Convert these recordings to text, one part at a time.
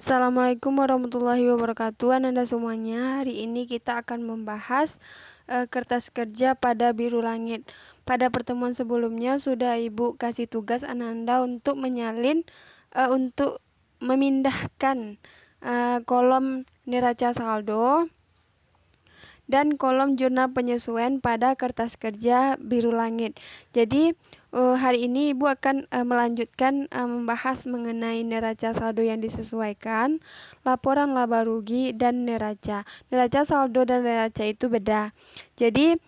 Assalamualaikum warahmatullahi wabarakatuh. Ananda semuanya, hari ini kita akan membahas kertas kerja pada biru langit. Pada pertemuan sebelumnya sudah Ibu kasih tugas Ananda untuk menyalin untuk memindahkan kolom neraca saldo dan kolom jurnal penyesuaian pada kertas kerja biru langit. Jadi hari ini Ibu akan melanjutkan membahas mengenai neraca saldo yang disesuaikan, laporan laba rugi, dan neraca. Neraca saldo dan neraca itu beda. Jadi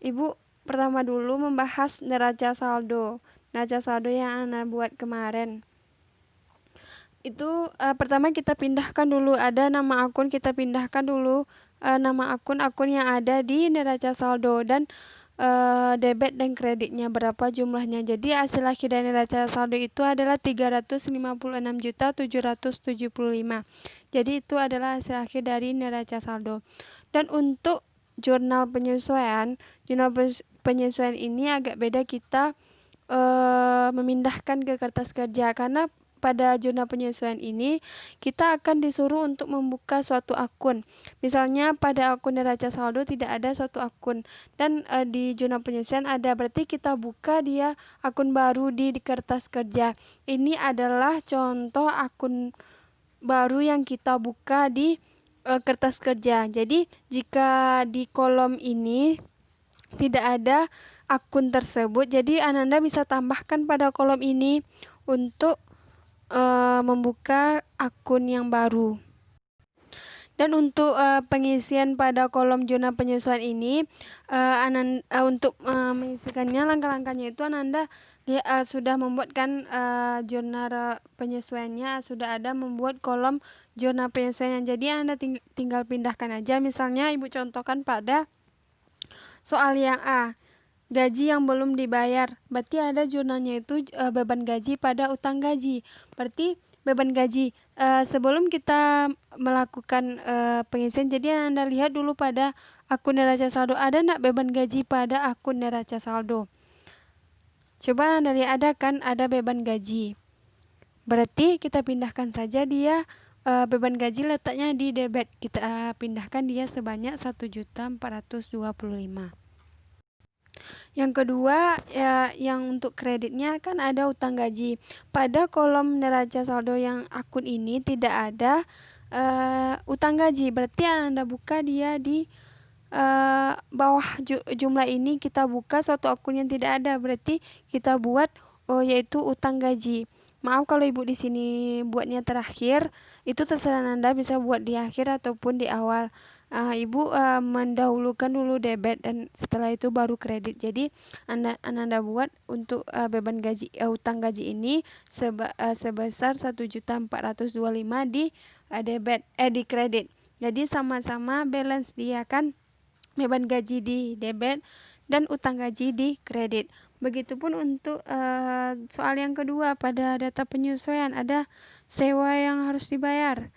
Ibu pertama dulu membahas neraca saldo. Neraca saldo yang Ana buat kemarin. Itu pertama kita pindahkan dulu, ada nama akun, kita pindahkan dulu nama akun-akun yang ada di neraca saldo dan debit dan kreditnya berapa jumlahnya. Jadi hasil akhir dari neraca saldo itu adalah 356.775. Jadi itu adalah hasil akhir dari neraca saldo. Dan untuk jurnal penyesuaian ini agak beda, kita memindahkan ke kertas kerja karena pada jurnal penyesuaian ini kita akan disuruh untuk membuka suatu akun. Misalnya pada akun neraca saldo tidak ada suatu akun dan di jurnal penyesuaian ada, berarti kita buka dia akun baru di kertas kerja. Ini adalah contoh akun baru yang kita buka di kertas kerja. Jadi jika di kolom ini tidak ada akun tersebut, jadi Ananda bisa tambahkan pada kolom ini untuk membuka akun yang baru. Dan untuk pengisian pada kolom jurnal penyesuaian ini, untuk mengisikannya, langkah-langkahnya itu Ananda sudah membuatkan jurnal penyesuaiannya, sudah ada membuat kolom jurnal penyesuaian. Jadi Anda tinggal pindahkan aja. Misalnya Ibu contohkan pada soal yang A, gaji yang belum dibayar, berarti ada jurnalnya itu beban gaji pada utang gaji. Berarti beban gaji sebelum kita melakukan pengisian, jadi Anda lihat dulu pada akun neraca saldo, ada enggak beban gaji pada akun neraca saldo. Coba Anda lihat, ada kan, ada beban gaji. Berarti kita pindahkan saja dia beban gaji letaknya di debit. Kita pindahkan dia sebanyak 1.425.000. Yang kedua, ya, yang untuk kreditnya kan ada utang gaji. Pada kolom neraca saldo yang akun ini tidak ada utang gaji. Berarti Anda buka dia di bawah jumlah ini, kita buka suatu akun yang tidak ada. Berarti kita buat yaitu utang gaji. Maaf kalau Ibu di sini buatnya terakhir, itu terserah Anda, bisa buat di akhir ataupun di awal. Ibu mendahulukan dulu debit dan setelah itu baru kredit. Jadi Anda buat untuk beban gaji utang gaji ini sebesar 1.425.000 di debit di kredit. Jadi sama-sama balance dia kan, beban gaji di debit dan utang gaji di kredit. Begitupun untuk soal yang kedua, pada data penyesuaian ada sewa yang harus dibayar.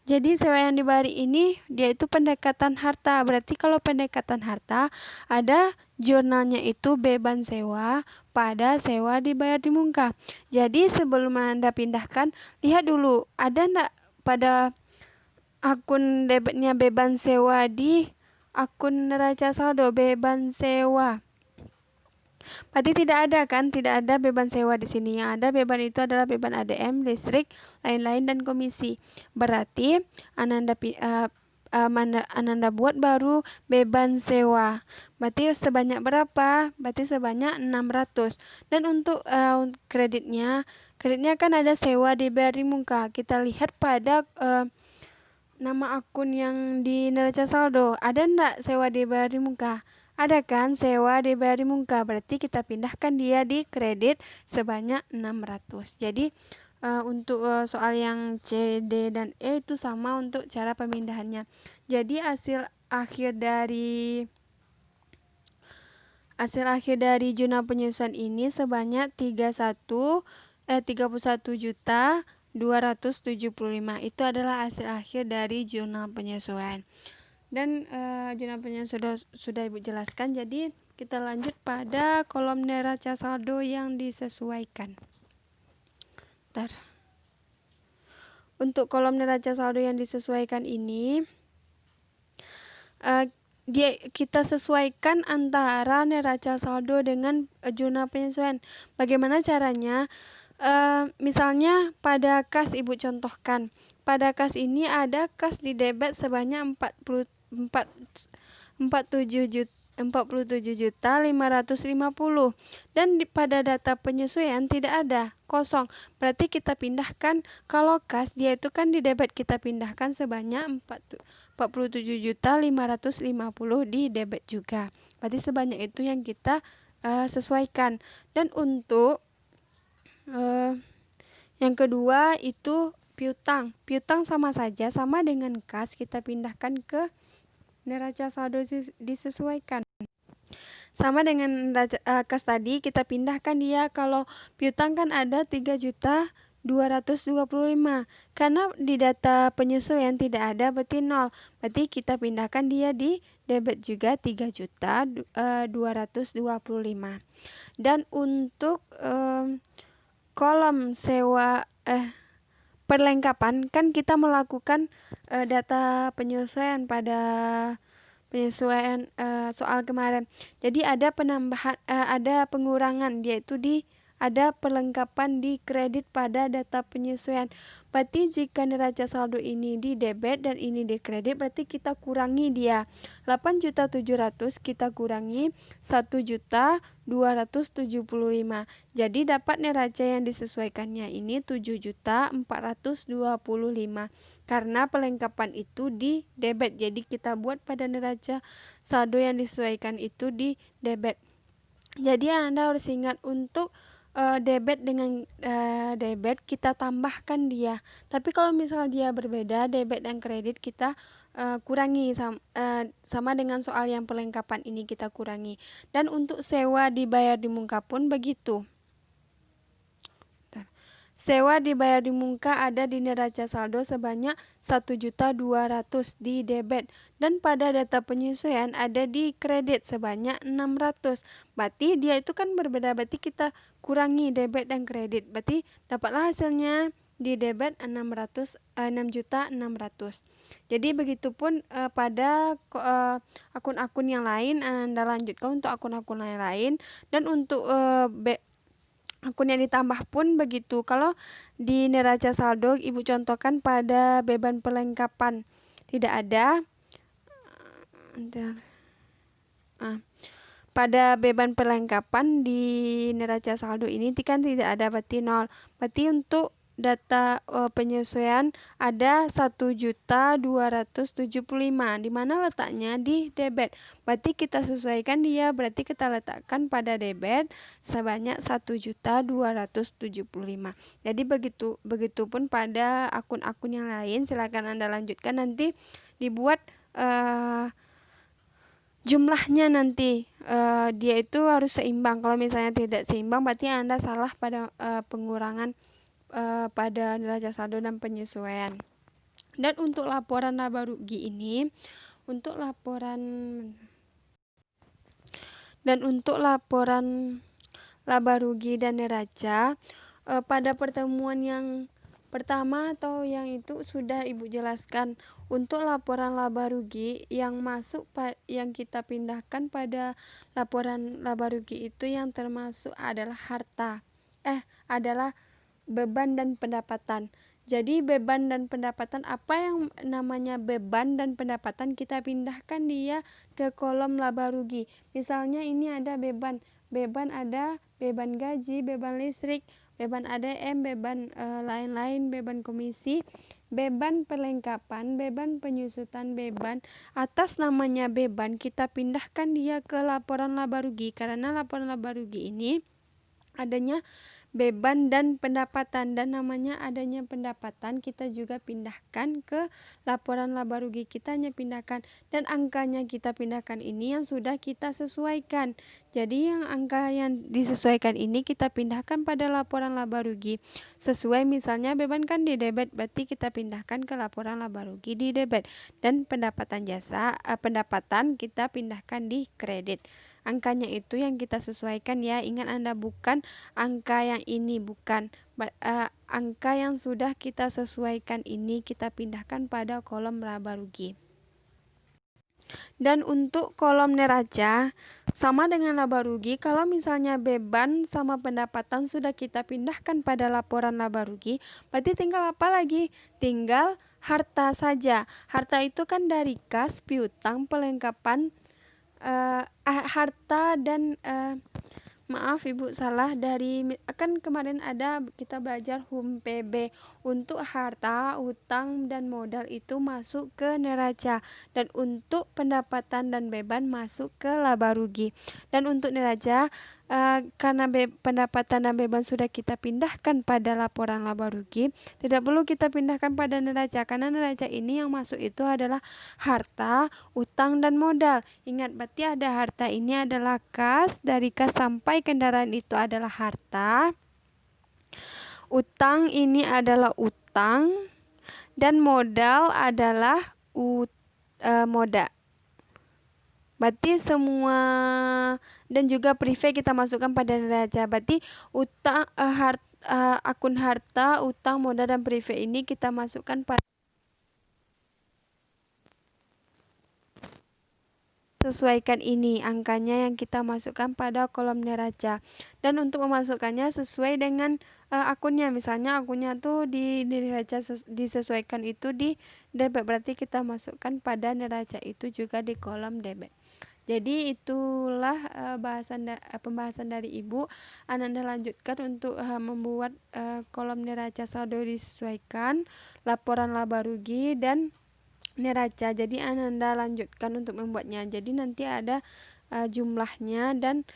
Jadi sewa yang dibayar ini dia itu pendekatan harta. Berarti kalau pendekatan harta, ada jurnalnya itu beban sewa pada sewa dibayar di muka. Jadi sebelum Anda pindahkan, lihat dulu ada enggak pada akun debitnya beban sewa di akun neraca saldo beban sewa. Berarti tidak ada kan, tidak ada beban sewa di sini. Yang ada beban itu adalah beban ADM, listrik, lain-lain, dan komisi. Berarti Ananda buat baru beban sewa. Berarti sebanyak berapa? Berarti sebanyak 600. Dan untuk kreditnya kan ada sewa dibayar di muka. Kita lihat pada nama akun yang di neraca saldo, ada enggak sewa dibayar di muka? Ada kan, sewa dibayar di muka. Berarti kita pindahkan dia di kredit sebanyak 600. Jadi untuk soal yang C, D, dan E itu sama untuk cara pemindahannya. Jadi hasil akhir dari jurnal penyesuaian ini sebanyak 31.275. Itu adalah hasil akhir dari jurnal penyesuaian. Dan jurnal penyesuaian sudah Ibu jelaskan. Jadi kita lanjut pada kolom neraca saldo yang disesuaikan. untuk kolom neraca saldo yang disesuaikan ini kita sesuaikan antara neraca saldo dengan jurnal penyesuaian. Bagaimana caranya? Misalnya pada kas Ibu contohkan. Pada kas ini ada kas di debit sebanyak 47.550.000 dan pada data penyesuaian tidak ada, kosong. Berarti kita pindahkan, kalau kas dia itu kan di debit, kita pindahkan sebanyak 47.550.000 di debit juga. Berarti sebanyak itu yang kita sesuaikan. Dan untuk yang kedua itu piutang. Piutang sama saja, sama dengan kas, kita pindahkan ke neraca saldo disesuaikan. Sama dengan kas tadi, kita pindahkan dia. Kalau piutang kan ada 3.225.000. Karena di data penyesuaian tidak ada, berarti 0. Berarti kita pindahkan dia di debit juga 3.225.000. Dan untuk kolom sewa perlengkapan, kan kita melakukan data penyesuaian pada penyesuaian soal kemarin. Jadi ada penambahan, ada pengurangan, yaitu ada perlengkapan di kredit pada data penyesuaian. Berarti jika neraca saldo ini di debit dan ini di kredit, berarti kita kurangi dia. 8.700.000 kita kurangi 1.275.000. Jadi dapat neraca yang disesuaikannya ini 7.425.000. Karena perlengkapan itu di debit. Jadi kita buat pada neraca saldo yang disesuaikan itu di debit. Jadi Anda harus ingat untuk debit dengan debit kita tambahkan dia. Tapi kalau misal dia berbeda, debit dan kredit, kita kurangi sama dengan soal yang perlengkapan ini, kita kurangi. Dan untuk sewa dibayar di muka pun begitu. Sewa dibayar di muka ada di neraca saldo sebanyak 1.200.000 di debit, dan pada data penyesuaian ada di kredit sebanyak 600. Berarti dia itu kan berbeda, berarti kita kurangi debit dan kredit. Berarti dapatlah hasilnya di debit 6.600.000. Jadi begitupun pada akun-akun yang lain. Anda lanjutkan untuk akun-akun lain. Dan untuk akun yang ditambah pun begitu. Kalau di neraca saldo Ibu contohkan pada beban perlengkapan tidak ada. Pada beban perlengkapan di neraca saldo ini kan tidak ada, berarti 0. Berarti untuk data penyesuaian ada 1.275.000, di mana letaknya di debit. Berarti kita sesuaikan dia, berarti kita letakkan pada debit sebanyak 1.275.000. Jadi begitupun pada akun-akun yang lain. Silakan Anda lanjutkan, nanti dibuat jumlahnya nanti dia itu harus seimbang. Kalau misalnya tidak seimbang, berarti Anda salah pada pengurangan pada neraca saldo dan penyesuaian. Dan untuk laporan laba rugi ini, untuk laporan laba rugi dan neraca pada pertemuan yang pertama atau yang itu sudah Ibu jelaskan. Untuk laporan laba rugi yang masuk yang kita pindahkan pada laporan laba rugi itu yang termasuk adalah adalah beban dan pendapatan. Jadi beban dan pendapatan, apa yang namanya beban dan pendapatan, kita pindahkan dia ke kolom laba rugi. Misalnya ini ada beban ada beban gaji, beban listrik, beban ADM, beban lain-lain, beban komisi, beban perlengkapan, beban penyusutan beban. Atas namanya beban, kita pindahkan dia ke laporan laba rugi, karena laporan laba rugi ini adanya beban dan pendapatan, dan namanya adanya pendapatan kita juga pindahkan ke laporan laba rugi, kita hanya pindahkan, dan angkanya kita pindahkan ini yang sudah kita sesuaikan. Jadi yang angka yang disesuaikan ini kita pindahkan pada laporan laba rugi sesuai. Misalnya beban kan di debit, berarti kita pindahkan ke laporan laba rugi di debit, dan pendapatan kita pindahkan di kredit. angkanya itu yang kita sesuaikan ya. Ingat Anda, bukan angka yang ini, bukan. Angka yang sudah kita sesuaikan ini kita pindahkan pada kolom laba rugi. Dan untuk kolom neraca sama dengan laba rugi. Kalau misalnya beban sama pendapatan sudah kita pindahkan pada laporan laba rugi, berarti tinggal apa lagi? Tinggal harta saja. Harta itu kan dari kas, piutang, pelengkapan harta dan maaf Ibu salah, dari kan kemarin ada kita belajar HUM PB. Untuk harta, utang dan modal itu masuk ke neraca, dan untuk pendapatan dan beban masuk ke laba rugi. Dan untuk neraca karena pendapatan dan beban sudah kita pindahkan pada laporan laba rugi, tidak perlu kita pindahkan pada neraca, karena neraca ini yang masuk itu adalah harta, utang dan modal. Ingat, berarti ada harta ini adalah kas, dari kas sampai kendaraan itu adalah harta. Utang ini adalah utang, dan modal adalah modal. Berarti semua, dan juga prefix kita masukkan pada neraca. Berarti utang, akun harta, utang, modal dan prefix ini kita masukkan pada sesuaikan ini angkanya yang kita masukkan pada kolom neraca. Dan untuk memasukkannya sesuai dengan akunnya. Misalnya akunnya tuh di neraca disesuaikan itu di debit, berarti kita masukkan pada neraca itu juga di kolom debit. Jadi itulah pembahasan dari Ibu. Ananda lanjutkan untuk membuat kolom neraca saldo disesuaikan, laporan laba rugi dan neraca. Jadi Ananda lanjutkan untuk membuatnya. Jadi nanti ada jumlahnya dan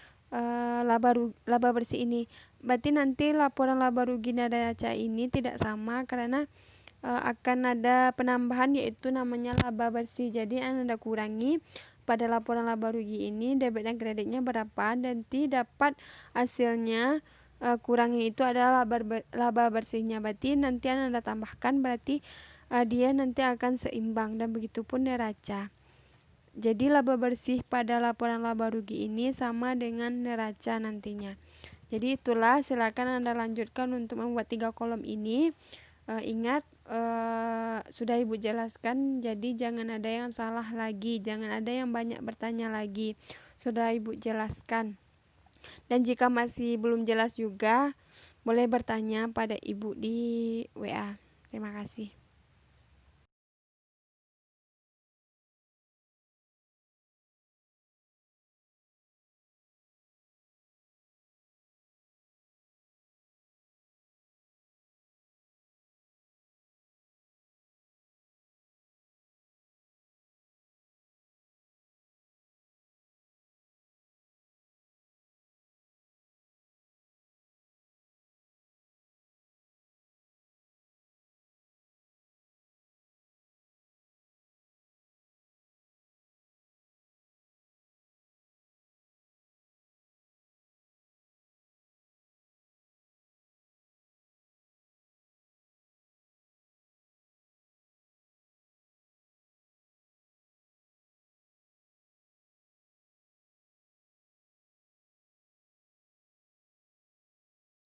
laba bersih ini. Berarti nanti laporan laba rugi neraca ini tidak sama karena akan ada penambahan, yaitu namanya laba bersih. Jadi Anda kurangi pada laporan laba rugi ini debit dan kreditnya berapa, dan dapat hasilnya kurangi itu adalah laba bersihnya. Berarti nanti Anda tambahkan, berarti dia nanti akan seimbang, dan begitupun neraca. Jadi laba bersih pada laporan laba rugi ini sama dengan neraca nantinya. Jadi itulah, silakan Anda lanjutkan untuk membuat 3 kolom ini. Ingat, sudah Ibu jelaskan, jadi jangan ada yang salah lagi, jangan ada yang banyak bertanya lagi. Sudah Ibu jelaskan. Dan jika masih belum jelas juga, boleh bertanya pada Ibu di WA. Terima kasih.